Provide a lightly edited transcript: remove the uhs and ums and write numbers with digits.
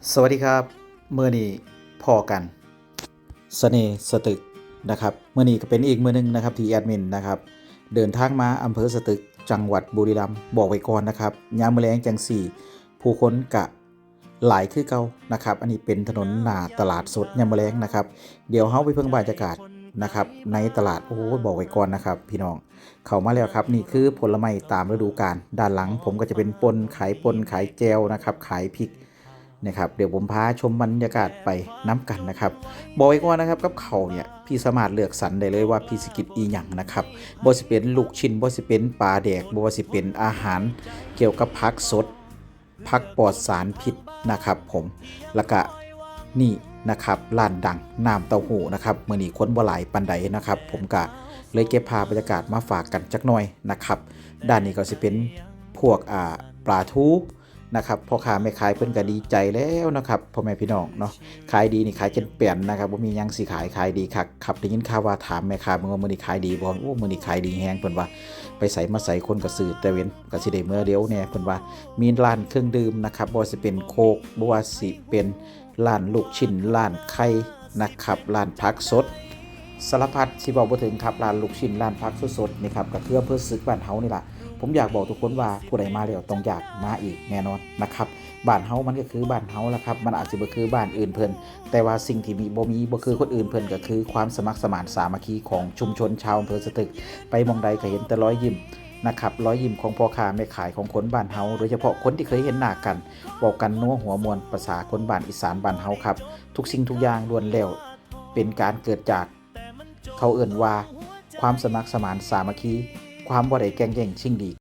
สวัสดีครับเมื่อนี้พอกันเสน่ห์สตึกนะครับเมื่อนี้ก็เป็นอีกมื้อนึงนะครับที่แอดมินนะครับเดินทางมาอำเภอสตึกจังหวัดบุรีรัมย์บอกไว้ก่อนนะครับยามมื้อแลงจังสี่ผู้คนกะหลายคือเก่านะครับอันนี้เป็นถนนหน้าตลาดสดยามมื้อแลงนะครับเดี๋ยวเฮาไปเพิ่งบรรยากาศนะครับในตลาดโอ้โหบอกไว้ก่อนนะครับพี่น้องเข้ามาแล้วครับนี่คือผลไม้ตามฤดูกาลด้านหลังผมก็จะเป็นปนขายแจวนะครับขายพริก นะครับเดี๋ยวผมพาชมบรรยากาศไปน้ำกันนะครับบอกไว้ก่อนนะครับกับเขาเนี่ยพี่สามารถเลือกสรรได้เลยว่าพี่สกิดอีหยังนะครับบ่สิเป็นลูกชิ้นบ่สิเป็นปลาแดกบ่สิเป็นอาหารเกี่ยวกับผักสดผักปลอดสารพิษนะครับผมแล้วก็นี่นะครับร้านดังน้ำเต้าหู้นะครับมื้อนี้คนบ่หลายปานใดนะครับผมก็เลยเก็บภาพบรรยากาศมาฝากกันจักหน่อยนะครับด้านนี้ก็สิเป็นพวกปลาทูนะครับพ่อค้าแม่ขายเพิ่นก็ดีใจแล้วนะครับพ่อแม่พี่น้องเนาะขายดีนี่ขายจนเปลี่ยนนะครับบ่มีหยังสิขายดีคักครับได้ยินข่าวว่าถามแม่ค้าเบิ่งว่ามื้อนี้ขายดีบ่โอ้มื้อนี้ขายดีแฮงเพิ่นว่าไปไสมาไสคนก็ซื้อแต่เว้นก็สิได้มื้อเดียวแน่เพิ่นว่ามีร้านเครื่องดื่มนะครับบ่ว่าสิเป็นโค้กบ่ว่าสิเป็นร้านลูกชิ้นร้านไข่นะครับร้านผักสดสารพัดสิเว้าบ่ถึงครับร้านลูกชิ้นร้านผักสดๆนี่ครับก็คืออำเภอสึกบ้านเฮานี่ล่ะ ผมอยากบอกทุกคนว่าผู้ใดมาแล้วต้องอยากมาอีกแน่นอนนะครับบ้านเฮามันก็คือบ้านเฮาละครับมันอาจจะบ่คือบ้านอื่นเพิ่นแต่ว่าสิ่งที่มีบ่คือคนอื่นเพิ่นก็คือความสมัครสมานสามัคคีของชุมชนชาวอำเภอสตึกไปมองใดก็เห็นแต่รอยยิ้มนะครับรอยยิ้มของพ่อค้าแม่ขายของคนบ้านเฮาโดยเฉพาะคนที่เคยเห็นหน้ากันบอกกันนัวหัวมวลภาษาคนบ้านอีสานบ้านเฮาครับทุกสิ่งทุกอย่างล้วนแล้วเป็นการเกิดจากเขาเอิ้นว่าความสมัครสมานสามัคคีความบ่ได้แกล้งแย่งชิงดี